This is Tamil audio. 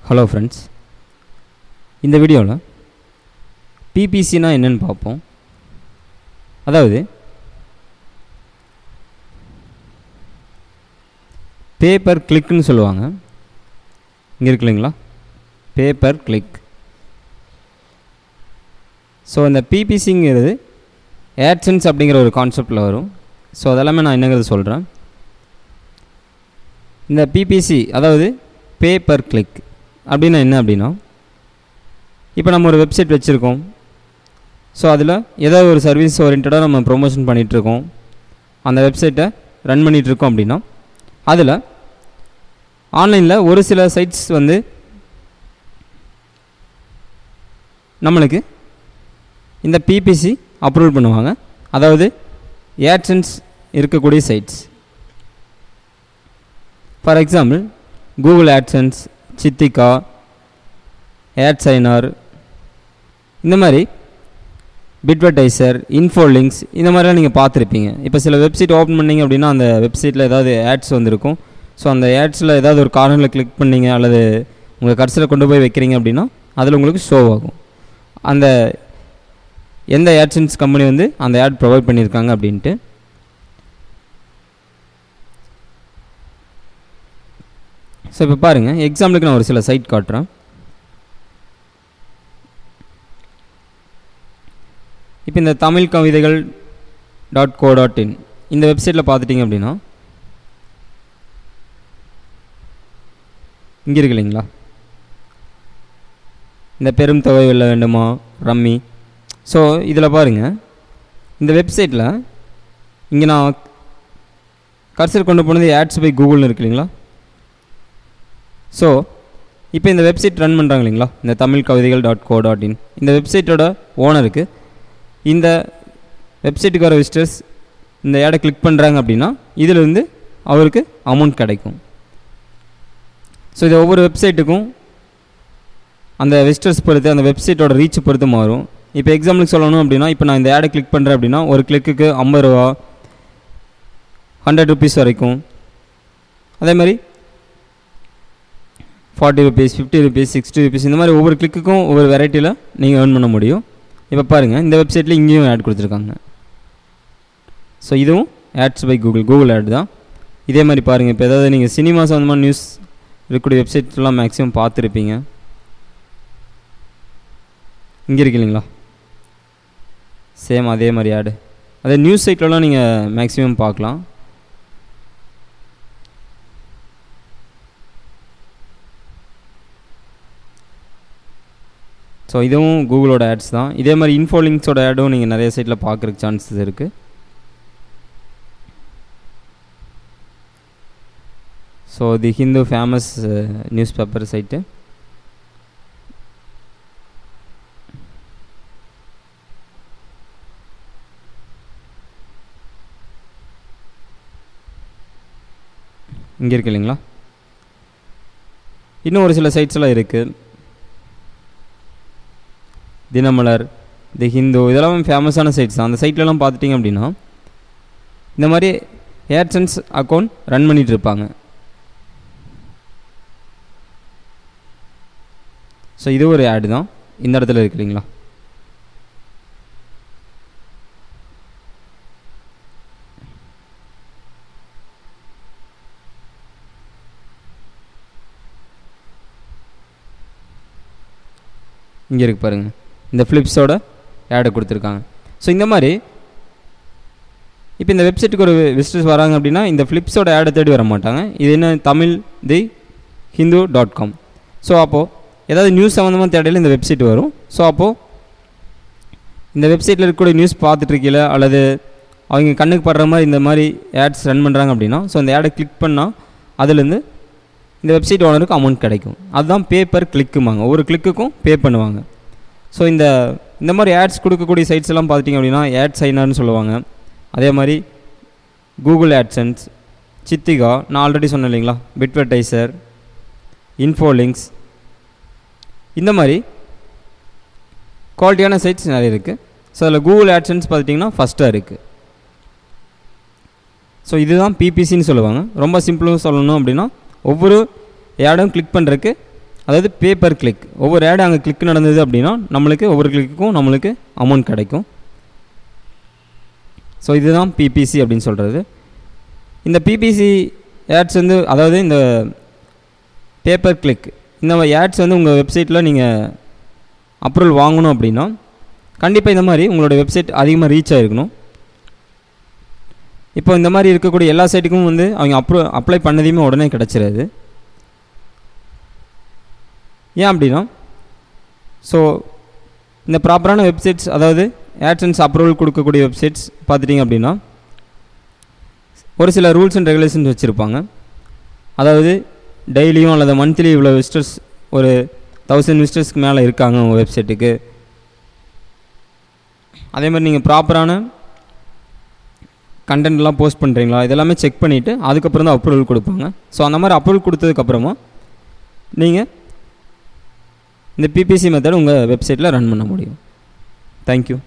ஹலோ ஃப்ரெண்ட்ஸ், இந்த வீடியோவில் பிபிசினா என்னன்னு பார்ப்போம். அதாவது பேப்பர் கிளிக்னு சொல்லுவாங்க. இங்கே இருக்கு இல்லைங்களா, பேப்பர் கிளிக். ஸோ இந்த பிபிசிங்கிறது AdSense அப்படிங்கிற ஒரு கான்செப்டில் வரும். ஸோ அதெல்லாமே நான் என்னங்கிறது சொல்கிறேன். இந்த பிபிசி அதாவது பேப்பர் கிளிக் அப்படின்னா என்ன அப்படின்னா, இப்போ நம்ம ஒரு வெப்சைட் வச்சுருக்கோம். ஸோ அதில் ஏதாவது ஒரு சர்வீஸ் ஓரியன்டாக நம்ம ப்ரொமோஷன் பண்ணிகிட்ருக்கோம், அந்த வெப்சைட்டை ரன் பண்ணிகிட்ருக்கோம் அப்படின்னா, அதில் ஆன்லைனில் ஒரு சில சைட்ஸ் வந்து நம்மளுக்கு இந்த பிபிசி அப்ரூவல் பண்ணுவாங்க. அதாவது AdSense இருக்கக்கூடிய sites. For example Google AdSense, சித்திகா, AdSigner, இந்த மாதிரி பிட்வர்டைசர், இன்ஃபோலிங்க்ஸ், இந்த மாதிரிலாம் நீங்கள் பார்த்துருப்பீங்க. இப்போ சில வெப்சைட் ஓப்பன் பண்ணிங்க அப்படின்னா அந்த வெப்சைட்டில் ஏதாவது ஆட்ஸ் வந்திருக்கும். ஸோ அந்த ஆட்ஸில் ஏதாவது ஒரு கார்னரில் கிளிக் பண்ணிங்க அல்லது உங்கள் கர்சரை கொண்டு போய் வைக்கிறீங்க அப்படின்னா அதில் உங்களுக்கு ஷோ ஆகும் அந்த எந்த AdSense கம்பெனி வந்து அந்த ஆட் ப்ரொவைட் பண்ணியிருக்காங்க அப்படின்ட்டு. ஸோ இப்போ பாருங்கள், எக்ஸாம்பிளுக்கு நான் ஒரு சில சைட் காட்டுறேன். இப்போ இந்த தமிழ் கவிதைகள் .co.in இந்த வெப்சைட்டில் பார்த்துட்டிங்க அப்படின்னா இங்கே இருக்கு இல்லைங்களா, இந்த பெரும் தொகை வெல்ல வேண்டுமா, ரம்மி. ஸோ இதில் பாருங்கள், இந்த வெப்சைட்டில் இங்கே நான் கர்சர் கொண்டு போனது ஆட்ஸ் பை கூகுள்னு இருக்கு இல்லைங்களா. ஸோ இப்போ இந்த வெப்சைட் ரன் பண்ணுறாங்க இல்லைங்களா, இந்த தமிழ் கவிதைகள் .co.in இந்த வெப்சைட்டோட ஓனருக்கு இந்த வெப்சைட்டுக்கு வர விசிட்டர்ஸ் இந்த ஆடை கிளிக் பண்ணுறாங்க அப்படின்னா இதிலிருந்து அவருக்கு அமௌண்ட் கிடைக்கும். ஸோ இது ஒவ்வொரு வெப்சைட்டுக்கும் அந்த விசிட்டர்ஸ் பொறுத்து அந்த வெப்சைட்டோட ரீச் பொறுத்து மாறும். இப்போ எக்ஸாம்பிளுக்கு சொல்லணும் அப்படின்னா, இப்போ நான் இந்த ஆடை கிளிக் பண்ணுறேன் அப்படின்னா ஒரு கிளிக்கு 50 ரூபா, 100 ருபீஸ் வரைக்கும். அதே மாதிரி 40 ருபீஸ், 50 ருபீஸ், 60 ருபீஸ், இந்த மாதிரி ஒவ்வொரு கிளிக்குக்கும் ஒவ்வொரு வெரைட்டியில் நீங்கள் ஏர்ன் பண்ண முடியும். இப்போ பாருங்கள், இந்த வெப்சைட்டில் இங்கேயும் ஆட் கொடுத்துருக்காங்க. ஸோ இதுவும் ஆட்ஸ் பை கூகுள் ஆட் தான். இதே மாதிரி பாருங்கள், இப்போ ஏதாவது நீங்கள் சினிமா சம்மந்தமான நியூஸ் இருக்கக்கூடிய வெப்சைட்லாம் மேக்ஸிமம் பார்த்துருப்பீங்க. இங்கே இருக்கு இல்லைங்களா, சேம் அதே மாதிரி ஆடு. அதே நியூஸ் சைட்லலாம் நீங்கள் மேக்ஸிமம் பார்க்கலாம். ஸோ இதுவும் கூகுளோட ஆட்ஸ் தான். இதே மாதிரி இன்ஃபோலிங்க்ஸோட ஆடும் நீங்கள் நிறைய சைட்டில் பார்க்குறக்கு சான்சஸ் இருக்குது. So the Hindu famous newspaper site. இங்கே இருக்கு இல்லைங்களா, இன்னும் ஒரு சில சைட்ஸ்லாம் இருக்குது. தினமலர், தி ஹிந்து, இதெல்லாம் ஃபேமஸான சைட்ஸ் தான். அந்த சைட்லலாம் பார்த்துட்டிங்க அப்படின்னா இந்த மாதிரி AdSense அக்கௌண்ட் ரன் பண்ணிகிட்டு இருப்பாங்க. ஸோ இது ஒரு ஆடு தான் இந்த இடத்துல இருக்கு இல்லைங்களா. இங்கே இருக்கு பாருங்கள், இந்த ஃப்ளிப்ஸோட ஆடை கொடுத்துருக்காங்க. ஸோ இந்த மாதிரி இப்போ இந்த வெப்சைட்டுக்கு ஒரு விசிட்டர்ஸ் வராங்க அப்படின்னா இந்த ஃப்ளிப்ஸோட ஆடை தேடி வர மாட்டாங்க. இது என்ன, தமிழ் தி ஹிந்து .com. ஸோ அப்போது ஏதாவது நியூஸ் சம்மந்தமாக தேடையில் இந்த வெப்சைட் வரும். ஸோ அப்போது இந்த வெப்சைட்டில் இருக்கக்கூடிய நியூஸ் பார்த்துட்ருக்கீல அல்லது அவங்க கண்ணுக்கு படுற மாதிரி இந்த மாதிரி ஆட்ஸ் ரன் பண்ணுறாங்க அப்படின்னா ஸோ அந்த ஆடை கிளிக் பண்ணால் அதுலேருந்து இந்த வெப்சைட் ஓனருக்கு அமௌண்ட் கிடைக்கும். அதுதான் பேப்பர் கிளிக்குமாங்க. ஒவ்வொரு கிளிக்குக்கும் பே பண்ணுவாங்க. ஸோ இந்த மாதிரி ஆட்ஸ் கொடுக்கக்கூடிய சைட்ஸ் எல்லாம் பார்த்துட்டிங்க அப்படின்னா AdSignerன்னு சொல்லுவாங்க. அதே மாதிரி கூகுள் AdSense, சித்திகா, நான் ஆல்ரெடி சொன்னேன் இல்லைங்களா, பிட்வர்டைசர், இன்ஃபோலிங்க்ஸ், இந்த மாதிரி குவாலிட்டியான சைட்ஸ் நிறைய இருக்குது. ஸோ அதில் கூகுள் AdSense பார்த்துட்டிங்கன்னா ஃபஸ்ட்டாக இருக்குது. ஸோ இதுதான் பிபிசின்னு சொல்லுவாங்க. ரொம்ப சிம்பிளாக சொல்லணும் அப்படின்னா ஒவ்வொரு ஆடும் கிளிக் பண்ணுறதுக்கு அதாவது பே பர் கிளிக். ஒவ்வொரு ஆடு அங்கே கிளிக் நடந்தது அப்படின்னா நம்மளுக்கு ஒவ்வொரு கிளிக்குக்கும் நம்மளுக்கு அமௌண்ட் கிடைக்கும். ஸோ இதுதான் பிபிசி அப்படின்னு சொல்கிறது. இந்த பிபிசி ஆட்ஸ் வந்து அதாவது இந்த பேப்பர் கிளிக் இந்த ஆட்ஸ் வந்து உங்கள் வெப்சைட்டில் நீங்கள் அப்ரூவல் வாங்கணும் அப்படின்னா கண்டிப்பாக இந்த மாதிரி உங்களோட வெப்சைட் அதிகமாக ரீச் ஆகிருக்கணும். இப்போ இந்த மாதிரி இருக்கக்கூடிய எல்லா சைட்டுக்கும் வந்து அவங்க அப்ளை பண்ணதையுமே உடனே கிடச்சிடாது. ஏன் அப்படின்னா ஸோ இந்த ப்ராப்பரான வெப்சைட்ஸ் அதாவது AdSense அப்ரூவல் கொடுக்கக்கூடிய வெப்சைட்ஸ் பார்த்துட்டிங்க அப்படின்னா ஒரு சில ரூல்ஸ் அண்ட் ரெகுலேஷன்ஸ் வச்சுருப்பாங்க. அதாவது டெய்லியும் அல்லது மந்த்லி இவ்வளோ விசிட்டர்ஸ் ஒரு 1000 விசிட்டர்ஸ்க்கு மேலே இருக்காங்க உங்கள் வெப்சைட்டுக்கு. அதே மாதிரி நீங்கள் ப்ராப்பரான கண்டென்ட்லாம் போஸ்ட் பண்ணுறீங்களா இதெல்லாமே செக் பண்ணிவிட்டு அதுக்கப்புறம் தான் அப்ரூவல் கொடுப்பாங்க. ஸோ அந்த மாதிரி அப்ரூவல் கொடுத்ததுக்கப்புறமா நீங்கள் இந்த பிபிசி மெத்தட் உங்கள் வெப்சைட்டில் ரன் பண்ண முடியும். தேங்க்யூ.